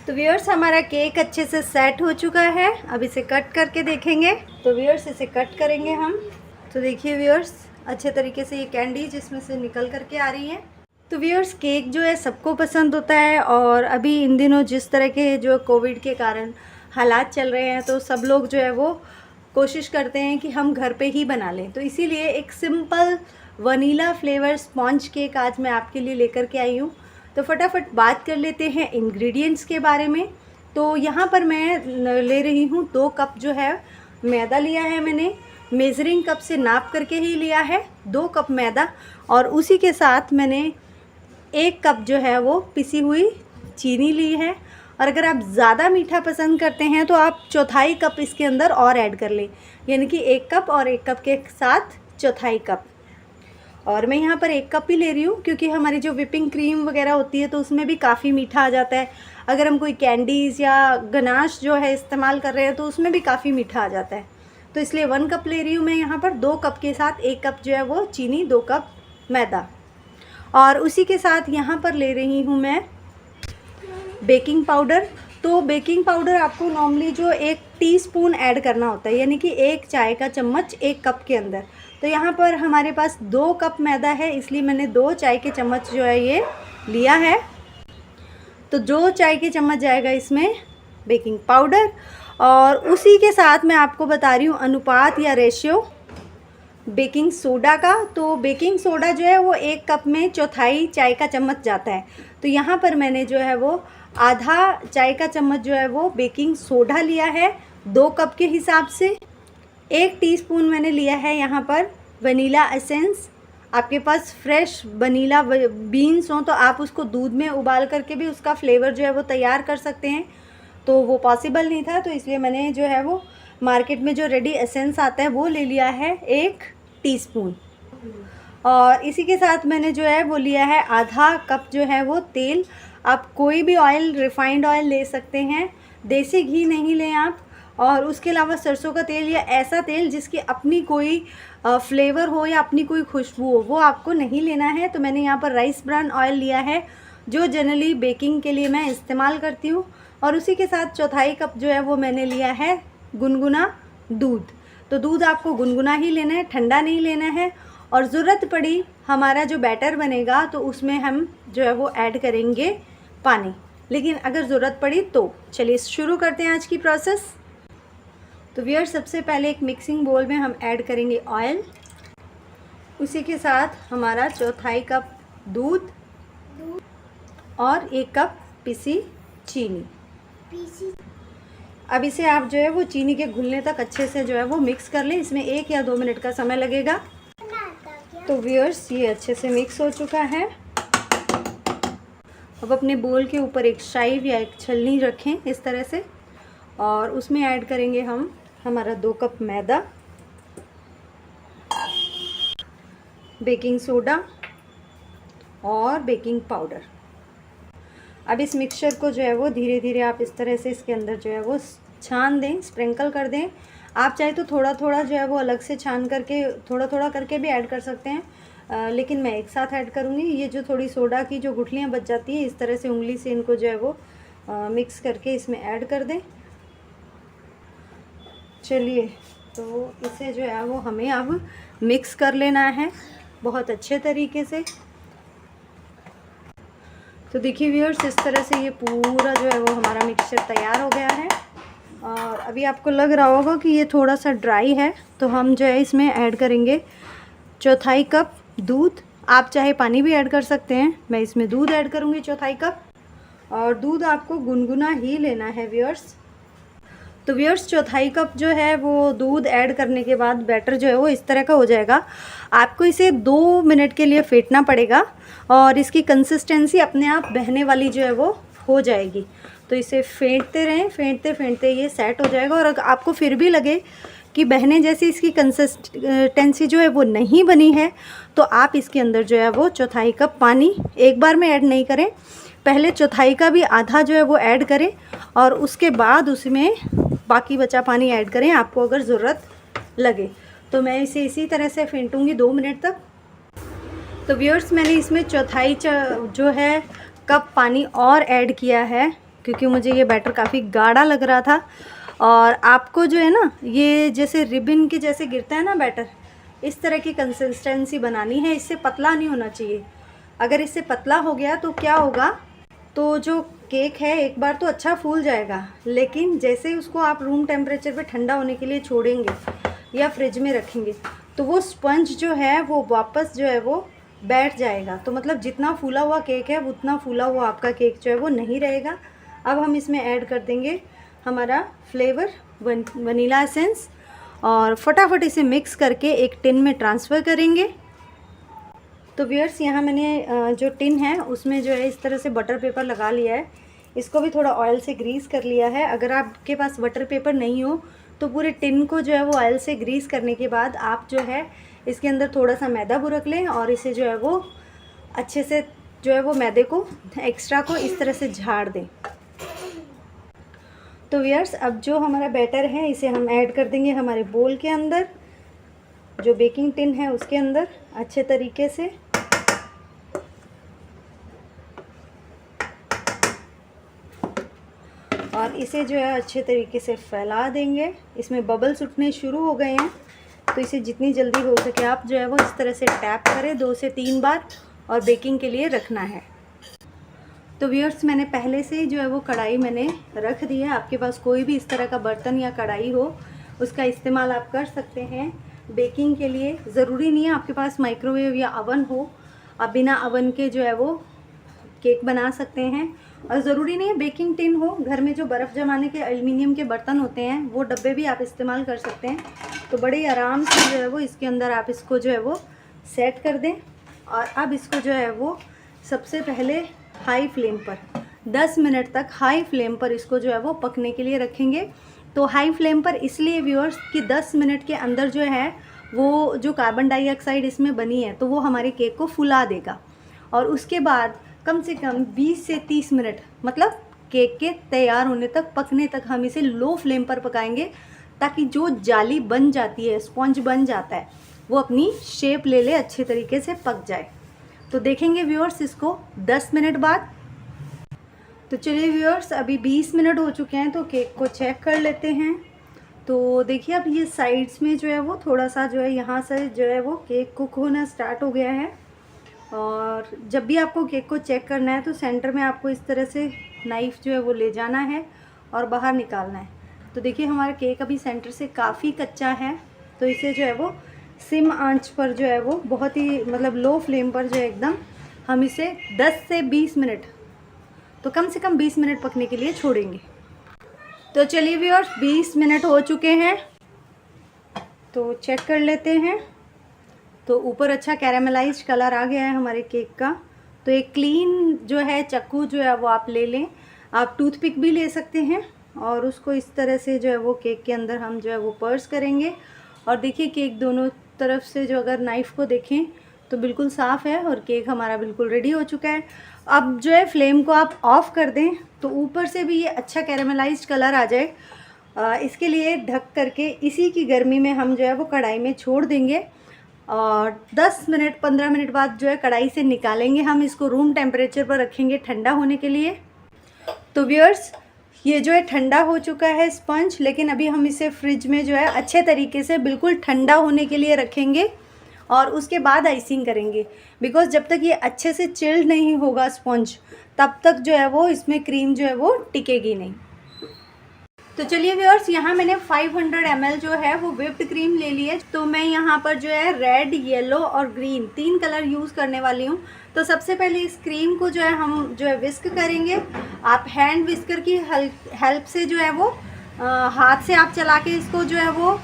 तो व्यूअर्स हमारा केक अच्छे से सेट हो चुका है। अब इसे कट करके देखेंगे। तो व्यूअर्स इसे कट करेंगे हम। तो देखिए व्यूअर्स, अच्छे तरीके से ये कैंडी जिसमें से निकल करके आ रही है। तो व्यूअर्स केक जो है सबको पसंद होता है, और अभी इन दिनों जिस तरह के जो कोविड के कारण हालात चल रहे हैं, तो सब लोग जो है वो कोशिश करते हैं कि हम घर पे ही बना लें। तो इसीलिए एक simple vanilla flavour sponge cake आज मैं आपके लिए लेकर के आई हूँ। तो फटाफट बात कर लेते हैं इंग्रेडिएंट्स के बारे में। तो यहाँ पर मैं ले रही हूँ 2 कप जो है मैदा लिया है मैंने। मेज़रिंग कप से नाप करके ही लिया है 2 कप मैदा, और उसी के साथ मैंने 1 कप जो है वो पिसी हुई चीनी ली है। और अगर आप ज़्यादा मीठा पसंद करते हैं तो आप चौथाई कप इसके अंदर और ऐड कर लें, यानी कि 1 कप और 1 कप के साथ चौथाई कप। और मैं यहाँ पर 1 कप ही ले रही हूँ, क्योंकि हमारी जो विपिंग क्रीम वगैरह होती है तो उसमें भी काफ़ी मीठा आ जाता है। अगर हम कोई कैंडीज़ या गनाश जो है इस्तेमाल कर रहे हैं तो उसमें भी काफ़ी मीठा आ जाता है। तो इसलिए 1 कप ले रही हूँ मैं यहाँ पर। 2 कप के साथ 1 कप जो है वो चीनी, 2 कप मैदा, और उसी के साथ यहाँ पर ले रही हूँ मैं बेकिंग पाउडर। तो बेकिंग पाउडर आपको नॉर्मली जो 1 टीस्पून ऐड करना होता है, यानी कि 1 चाय का चम्मच 1 कप के अंदर। तो यहाँ पर हमारे पास 2 कप मैदा है, इसलिए मैंने 2 चाय के चम्मच जो है ये लिया है। तो 2 चाय के चम्मच जाएगा इसमें बेकिंग पाउडर। और उसी के साथ मैं आपको बता रही हूँ अनुपात या रेशियो बेकिंग सोडा का। तो बेकिंग सोडा जो है वो 1 कप में चौथाई चाय का चम्मच जाता है। तो यहाँ पर मैंने जो है वो आधा चाय का चम्मच जो है वो बेकिंग सोडा लिया है 2 कप के हिसाब से। 1 टीस्पून मैंने लिया है यहाँ पर वनीला एसेंस। आपके पास फ्रेश वनीला बीन्स हो तो आप उसको दूध में उबाल करके भी उसका फ्लेवर जो है वो तैयार कर सकते हैं। तो वो पॉसिबल नहीं था, तो इसलिए मैंने जो है वो मार्केट में जो रेडी एसेंस आता है वो ले लिया है 1 टीस्पून। और इसी के साथ मैंने जो है वो लिया है आधा कप जो है वो तेल। आप कोई भी ऑयल, रिफाइंड ऑयल ले सकते हैं, देसी घी नहीं लें आप। और उसके अलावा सरसों का तेल या ऐसा तेल जिसकी अपनी कोई फ्लेवर हो या अपनी कोई खुशबू हो, वो आपको नहीं लेना है। तो मैंने यहाँ पर राइस ब्रान ऑयल लिया है, जो जनरली बेकिंग के लिए मैं इस्तेमाल करती हूँ। और उसी के साथ चौथाई कप जो है वो मैंने लिया है गुनगुना दूध। तो दूध आपको गुनगुना ही लेना है, ठंडा नहीं लेना है। और ज़रूरत पड़ी हमारा जो बैटर बनेगा तो उसमें हम जो है वो ऐड करेंगे पानी, लेकिन अगर ज़रूरत पड़ी तो। चलिए शुरू करते हैं आज की प्रोसेस। तो व्यूअर्स सबसे पहले एक मिक्सिंग बोल में हम ऐड करेंगे ऑयल। उसी के साथ हमारा चौथाई कप दूध और 1 कप पिसी चीनी। अब इसे आप जो है वो चीनी के घुलने तक अच्छे से जो है वो मिक्स कर लें। इसमें 1 या 2 मिनट का समय लगेगा। तो व्यूअर्स ये अच्छे से मिक्स हो चुका है। अब अपने बोल के ऊपर एक शाइव या एक छलनी रखें इस तरह से, और उसमें ऐड करेंगे हम हमारा 2 कप मैदा, बेकिंग सोडा और बेकिंग पाउडर। अब इस मिक्सचर को जो है वो धीरे धीरे आप इस तरह से इसके अंदर जो है वो छान दें, स्प्रिंकल कर दें। आप चाहे तो थोड़ा थोड़ा जो है वो अलग से छान करके थोड़ा थोड़ा करके भी ऐड कर सकते हैं, लेकिन मैं एक साथ ऐड करूँगी। ये जो थोड़ी सोडा की जो गुठलियाँ बच जाती हैं, इस तरह से उंगली से इनको जो है वो मिक्स करके इसमें ऐड कर दें। चलिए, तो इसे जो है वो हमें अब मिक्स कर लेना है बहुत अच्छे तरीके से। तो देखिए व्यूअर्स, इस तरह से ये पूरा जो है वो हमारा मिक्सचर तैयार हो गया है। और अभी आपको लग रहा होगा कि ये थोड़ा सा ड्राई है, तो हम जो है इसमें ऐड करेंगे चौथाई कप दूध। आप चाहे पानी भी ऐड कर सकते हैं, मैं इसमें दूध ऐड करूँगी चौथाई कप। और दूध आपको गुनगुना ही लेना है व्यूअर्स। तो व्यूअर्स चौथाई कप जो है वो दूध ऐड करने के बाद बैटर जो है वो इस तरह का हो जाएगा। आपको इसे 2 मिनट के लिए फेंटना पड़ेगा, और इसकी कंसिस्टेंसी अपने आप बहने वाली जो है वो हो जाएगी। तो इसे फेंटते रहें, फेंटते फेंटते ये सेट हो जाएगा। और अगर आपको फिर भी लगे कि बहने जैसी इसकी कंसिस्टेंसी जो है वो नहीं बनी है, तो आप इसके अंदर जो है वो चौथाई कप पानी एक बार में ऐड नहीं करें, पहले चौथाई का भी आधा जो है वो ऐड करें, और उसके बाद उसमें बाकी बचा पानी ऐड करें आपको अगर ज़रूरत लगे। तो मैं इसे इसी तरह से फेंटूंगी 2 मिनट तक। तो व्यूअर्स मैंने इसमें चौथाई जो है कप पानी और ऐड किया है, क्योंकि मुझे ये बैटर काफ़ी गाढ़ा लग रहा था। और आपको जो है ना, ये जैसे रिबन के जैसे गिरता है ना बैटर, इस तरह की कंसिस्टेंसी बनानी है। इससे पतला नहीं होना चाहिए। अगर इससे पतला हो गया तो क्या होगा, तो जो केक है एक बार तो अच्छा फूल जाएगा, लेकिन जैसे उसको आप रूम टेम्परेचर पे ठंडा होने के लिए छोड़ेंगे या फ्रिज में रखेंगे तो वो स्पंज जो है वो वापस जो है वो बैठ जाएगा। तो मतलब जितना फूला हुआ केक है उतना फूला हुआ आपका केक जो है वो नहीं रहेगा। अब हम इसमें ऐड कर देंगे हमारा फ्लेवर वनीला एसेंस और फटाफट इसे मिक्स करके एक टिन में ट्रांसफ़र करेंगे। तो व्यूअर्स, यहाँ मैंने जो टिन है उसमें जो है इस तरह से बटर पेपर लगा लिया है। इसको भी थोड़ा ऑयल से ग्रीस कर लिया है। अगर आपके पास बटर पेपर नहीं हो तो पूरे टिन को जो है वो ऑयल से ग्रीस करने के बाद आप जो है इसके अंदर थोड़ा सा मैदा बुरक लें और इसे जो है वो अच्छे से जो है वो मैदे को एक्स्ट्रा को इस तरह से झाड़ दें। तो व्यूअर्स, अब जो हमारा बैटर है इसे हम ऐड कर देंगे हमारे बोल के अंदर, जो बेकिंग टिन है उसके अंदर अच्छे तरीके से। और इसे जो है अच्छे तरीके से फैला देंगे। इसमें बबल्स उठने शुरू हो गए हैं, तो इसे जितनी जल्दी हो सके आप जो है वो इस तरह से टैप करें 2 से 3 बार और बेकिंग के लिए रखना है। तो व्यूअर्स, मैंने पहले से ही जो है वो कढ़ाई मैंने रख दी है। आपके पास कोई भी इस तरह का बर्तन या कढ़ाई हो उसका इस्तेमाल आप कर सकते हैं बेकिंग के लिए। ज़रूरी नहीं है आपके पास माइक्रोवेव या अवन हो, आप बिना अवन के जो है वो केक बना सकते हैं। और ज़रूरी नहीं है बेकिंग टिन हो, घर में जो बर्फ़ जमाने के एल्युमिनियम के बर्तन होते हैं वो डब्बे भी आप इस्तेमाल कर सकते हैं। तो बड़े ही आराम से जो है वो इसके अंदर आप इसको जो है वो सेट कर दें। और अब इसको जो है वो सबसे पहले हाई फ्लेम पर 10 मिनट तक हाई फ्लेम पर इसको जो है वो पकने के लिए रखेंगे। तो हाई फ्लेम पर इसलिए व्यूअर्स कि 10 मिनट के अंदर जो है वो जो कार्बन डाइऑक्साइड इसमें बनी है तो वो हमारे केक को फुला देगा। और उसके बाद कम से कम 20 से 30 मिनट, मतलब केक के तैयार होने तक, पकने तक हम इसे लो फ्लेम पर पकाएंगे, ताकि जो जाली बन जाती है, स्पॉन्ज बन जाता है, वो अपनी शेप ले ले, अच्छे तरीके से पक जाए। तो देखेंगे व्यूअर्स इसको 10 मिनट बाद। तो चलिए व्यूअर्स, अभी 20 मिनट हो चुके हैं, तो केक को चेक कर लेते हैं। तो देखिए अब ये साइड्स में जो है वो थोड़ा सा जो है यहाँ से जो है वो केक कुक होना स्टार्ट हो गया है। और जब भी आपको केक को चेक करना है तो सेंटर में आपको इस तरह से नाइफ़ जो है वो ले जाना है और बाहर निकालना है। तो देखिए हमारा केक अभी सेंटर से काफ़ी कच्चा है, तो इसे जो है वो सिम आंच पर जो है वो बहुत ही मतलब लो फ्लेम पर जो है एकदम हम इसे 10 से 20 मिनट, तो कम से कम 20 मिनट पकने के लिए छोड़ेंगे। तो चलिए व्यूअर्स, 20 मिनट हो चुके हैं, तो चेक कर लेते हैं। तो ऊपर अच्छा कैरामलाइज्ड कलर आ गया है हमारे केक का। तो एक क्लीन जो है चक्कू जो है वो आप ले लें, आप टूथपिक भी ले सकते हैं, और उसको इस तरह से जो है वो केक के अंदर हम जो है वो पर्स करेंगे। और देखिए केक दोनों तरफ से जो अगर नाइफ़ को देखें तो बिल्कुल साफ़ है और केक हमारा बिल्कुल रेडी हो चुका है। अब जो है फ्लेम को आप ऑफ़ कर दें तो ऊपर से भी ये अच्छा कैरामलाइज्ड कलर आ जाए। इसके लिए ढक करके इसी की गर्मी में हम जो है वो कढ़ाई में छोड़ देंगे और 10 मिनट 15 मिनट बाद जो है कढ़ाई से निकालेंगे। हम इसको रूम टेम्परेचर पर रखेंगे ठंडा होने के लिए। तो व्यूअर्स, ये जो है ठंडा हो चुका है स्पंज, लेकिन अभी हम इसे फ्रिज में जो है अच्छे तरीके से बिल्कुल ठंडा होने के लिए रखेंगे और उसके बाद आइसिंग करेंगे। बिकॉज़ जब तक ये अच्छे से चिल्ड नहीं होगा स्पंज, तब तक जो है वो इसमें क्रीम जो है वो टिकेगी नहीं। तो चलिए व्यूअर्स, यहाँ मैंने 500 ml जो है वो व्हिप्ड क्रीम ले ली है। तो मैं यहाँ पर जो है रेड, येलो और ग्रीन 3 कलर यूज़ करने वाली हूँ। तो सबसे पहले इस क्रीम को जो है हम जो है विस्क करेंगे। आप हैंड विस्कर की हेल्प से जो है वो हाथ से आप चला के इसको जो है वो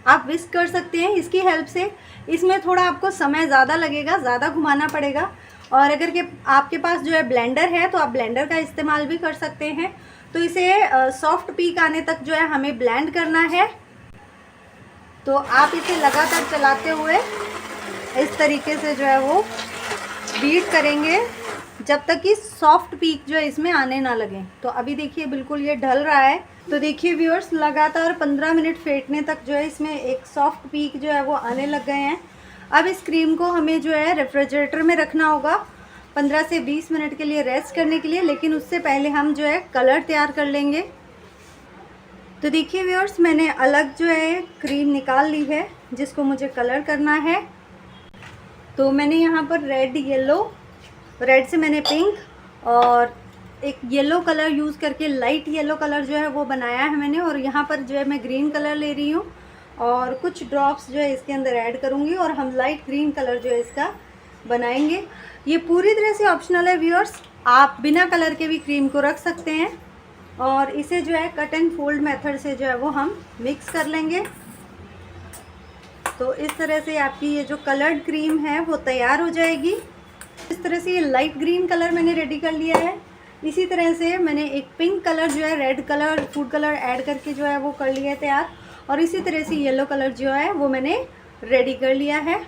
आप विस्क कर सकते हैं इसकी हेल्प से। इसमें थोड़ा आपको समय ज़्यादा लगेगा, ज़्यादा घुमाना पड़ेगा। और अगर के आपके पास जो है ब्लेंडर है तो आप ब्लेंडर का इस्तेमाल भी कर सकते हैं। तो इसे सॉफ्ट पीक आने तक जो है हमें ब्लेंड करना है। तो आप इसे लगातार चलाते हुए इस तरीके से जो है वो बीट करेंगे जब तक कि सॉफ्ट पीक जो है इसमें आने ना लगे। तो अभी देखिए बिल्कुल ये ढल रहा है। तो देखिए व्यूअर्स, लगातार 15 मिनट फेंटने तक जो है इसमें एक सॉफ्ट पीक जो है वो आने लग गए हैं। अब इस क्रीम को हमें जो है रेफ्रिजरेटर में रखना होगा 15 से 20 मिनट के लिए रेस्ट करने के लिए, लेकिन उससे पहले हम जो है कलर तैयार कर लेंगे। तो देखिए व्यूअर्स, मैंने अलग जो है क्रीम निकाल ली है जिसको मुझे कलर करना है। तो मैंने यहाँ पर रेड येलो, रेड से मैंने पिंक और एक येलो कलर यूज़ करके लाइट येलो कलर जो है वो बनाया है मैंने। और यहाँ पर जो है मैं ग्रीन कलर ले रही हूँ और कुछ ड्रॉप्स जो है इसके अंदर ऐड करूँगी और हम लाइट ग्रीन कलर जो है इसका बनाएंगे। ये पूरी तरह से ऑप्शनल है व्यूअर्स, आप बिना कलर के भी क्रीम को रख सकते हैं। और इसे जो है कट एंड फोल्ड मेथड से जो है वो हम मिक्स कर लेंगे। तो इस तरह से आपकी ये जो कलर्ड क्रीम है वो तैयार हो जाएगी। इस तरह से ये लाइट ग्रीन कलर मैंने रेडी कर लिया है। इसी तरह से मैंने एक पिंक कलर जो है, red colour, food colour add करके जो है वो कर लिया है तैयार। और इसी तरह से येलो कलर जो है वो मैंने रेडी कर लिया है।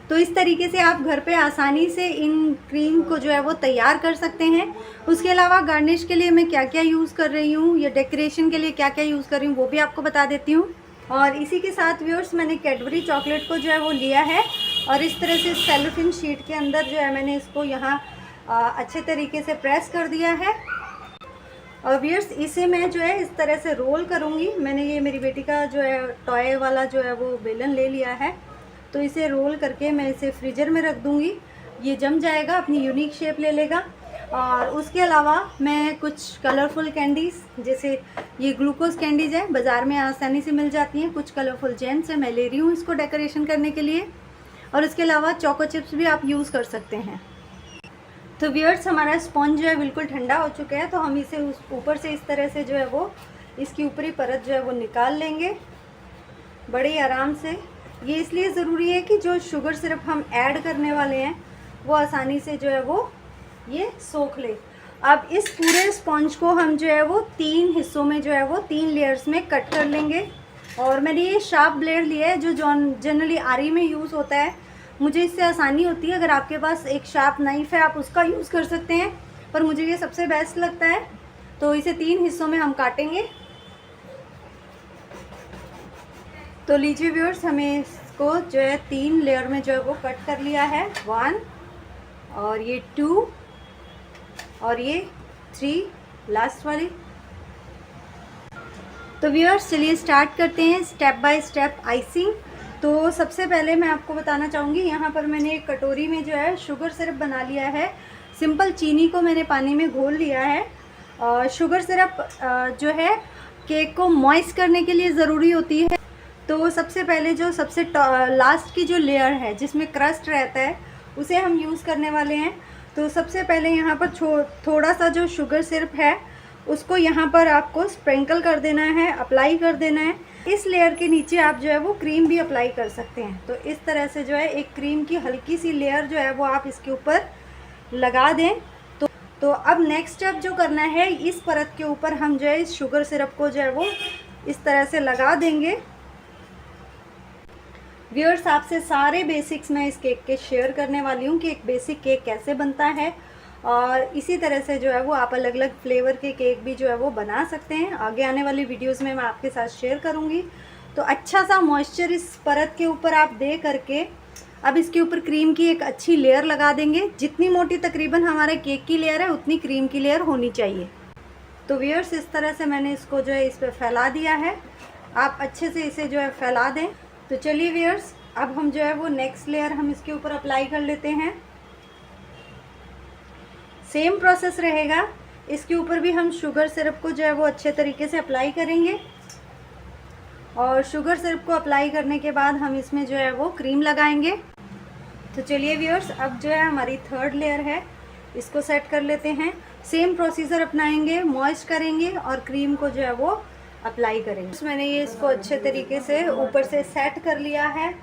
तो इस तरीके से आप घर पे आसानी से इन क्रीम को जो है वो तैयार कर सकते हैं। उसके अलावा गार्निश के लिए मैं क्या क्या यूज़ कर रही हूँ या डेकोरेशन के लिए क्या क्या यूज़ कर रही हूँ वो भी आपको बता देती हूँ। और इसी के साथ व्यूअर्स, मैंने कैडबरी चॉकलेट को जो है वो लिया है और इस तरह से सेलोफिन शीट के अंदर जो है मैंने इसको यहाँ अच्छे तरीके से प्रेस कर दिया है। और व्यूअर्स, इसे मैं जो है इस तरह से रोल करूँगी। मैंने ये मेरी बेटी का जो है टॉय वाला जो है वो बेलन ले लिया है, तो इसे रोल करके मैं इसे फ्रीजर में रख दूँगी। ये जम जाएगा, अपनी यूनिक शेप ले लेगा। और उसके अलावा मैं कुछ कलरफुल कैंडीज़, जैसे ये ग्लूकोज कैंडीज़ है, बाज़ार में आसानी से मिल जाती हैं। कुछ कलरफुल जेम्स है, मैं ले रही हूँ इसको डेकोरेशन करने के लिए। और इसके अलावा चोको चिप्स भी आप यूज़ कर सकते हैं। तो व्यूअर्स, हमारा स्पॉन्ज जो है बिल्कुल ठंडा हो चुका है, तो हम इसे उस ऊपर से इस तरह से जो है वो इसकी ऊपरी परत जो है वो निकाल लेंगे बड़े आराम से। ये इसलिए ज़रूरी है कि जो शुगर सिरप हम ऐड करने वाले हैं वो आसानी से जो है वो ये सोख ले। अब इस पूरे स्पॉन्ज को हम जो है वो 3 हिस्सों में जो है वो 3 लेयर्स में कट कर लेंगे। और मैंने ये शार्प ब्लेड लिया है जो जनरली आरी में यूज़ होता है। मुझे इससे आसानी होती है। अगर आपके पास एक शार्प नाइफ़ है आप उसका यूज़ कर सकते हैं, पर मुझे ये सबसे बेस्ट लगता है। तो इसे 3 हिस्सों में हम काटेंगे। तो लीजिए व्यूअर्स, हमें इसको जो है 3 लेयर में जो है वो कट कर लिया है। 1 और ये 2 और ये 3 लास्ट वाली। तो व्यूअर्स, चलिए स्टार्ट करते हैं स्टेप बाय स्टेप आइसिंग। तो सबसे पहले मैं आपको बताना चाहूँगी, यहाँ पर मैंने एक कटोरी में जो है शुगर सिरप बना लिया है। सिंपल चीनी को मैंने पानी में घोल लिया है। शुगर सिरप जो है केक को मॉइस्ट करने के लिए ज़रूरी होती है। तो सबसे पहले जो सबसे लास्ट की जो लेयर है जिसमें क्रस्ट रहता है उसे हम यूज़ करने वाले हैं। तो सबसे पहले यहाँ पर थोड़ा सा जो शुगर सिरप है उसको यहाँ पर आपको स्प्रिंकल कर देना है, अप्लाई कर देना है। इस लेयर के नीचे आप जो है वो क्रीम भी अप्लाई कर सकते हैं। तो इस तरह से जो है एक क्रीम की हल्की सी लेयर जो है वो आप इसके ऊपर लगा दें। तो अब नेक्स्ट स्टेप जो करना है, इस परत के ऊपर हम जो है इस शुगर सिरप को जो है वो इस तरह से लगा देंगे। व्यूअर्स, आपसे सारे बेसिक्स मैं इस केक के शेयर करने वाली हूँ कि एक बेसिक केक कैसे बनता है। और इसी तरह से जो है वो आप अलग अलग फ्लेवर के केक भी जो है वो बना सकते हैं। आगे आने वाली वीडियोस में मैं आपके साथ शेयर करूँगी। तो अच्छा सा मॉइस्चर इस परत के ऊपर आप दे करके अब इसके ऊपर क्रीम की एक अच्छी लेयर लगा देंगे। जितनी मोटी तकरीबन हमारे केक की लेयर है उतनी क्रीम की लेयर होनी चाहिए। तो व्यूअर्स, इस तरह से मैंने इसको जो है इस पर फैला दिया है। आप अच्छे से इसे जो है फैला दें। तो चलिए व्यूअर्स, अब हम जो है वो नेक्स्ट लेयर हम इसके ऊपर अप्लाई कर लेते हैं। सेम प्रोसेस रहेगा, इसके ऊपर भी हम शुगर सिरप को जो है वो अच्छे तरीके से अप्लाई करेंगे। और शुगर सिरप को अप्लाई करने के बाद हम इसमें जो है वो क्रीम लगाएंगे। तो चलिए व्यूअर्स, अब जो है हमारी थर्ड लेयर है, इसको सेट कर लेते हैं। सेम प्रोसीजर अपनाएंगे, मॉइस्ट करेंगे और क्रीम को जो है वो अप्लाई करेंगे। मैंने ये इसको अच्छे तरीके से ऊपर से सेट कर लिया है।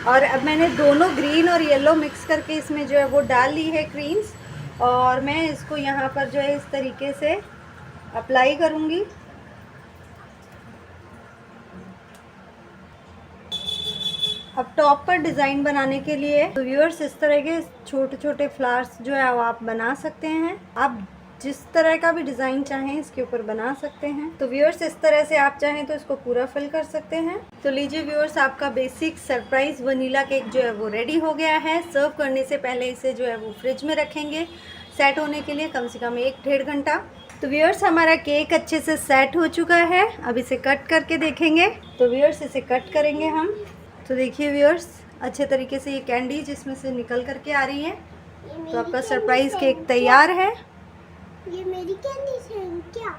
और अब मैंने दोनों ग्रीन और येलो मिक्स करके इसमें जो है वो डाल ली है क्रीम्स। और मैं इसको यहाँ पर जो है इस तरीके से अप्लाई करूँगी। अब टॉप पर डिज़ाइन बनाने के लिए तो व्यूअर्स, इस तरह के छोटे छोटे फ्लावर्स जो है वो आप बना सकते हैं। आप जिस तरह का भी डिज़ाइन चाहें इसके ऊपर बना सकते हैं। तो व्यूअर्स इस तरह से आप चाहें तो इसको पूरा फिल कर सकते हैं। तो लीजिए व्यूअर्स, आपका बेसिक सरप्राइज वनीला केक जो है वो रेडी हो गया है। सर्व करने से पहले इसे जो है वो फ्रिज में रखेंगे सेट होने के लिए कम से कम 1-1.5 घंटा। तो व्यूअर्स हमारा केक अच्छे से सेट हो चुका है। अब इसे कट करके देखेंगे। तो व्यूअर्स इसे कट करेंगे हम। तो देखिए व्यूअर्स, अच्छे तरीके से ये कैंडी जिसमें से निकल करके आ रही है। तो आपका सरप्राइज केक तैयार है। ये मेरी कैंडी है क्या?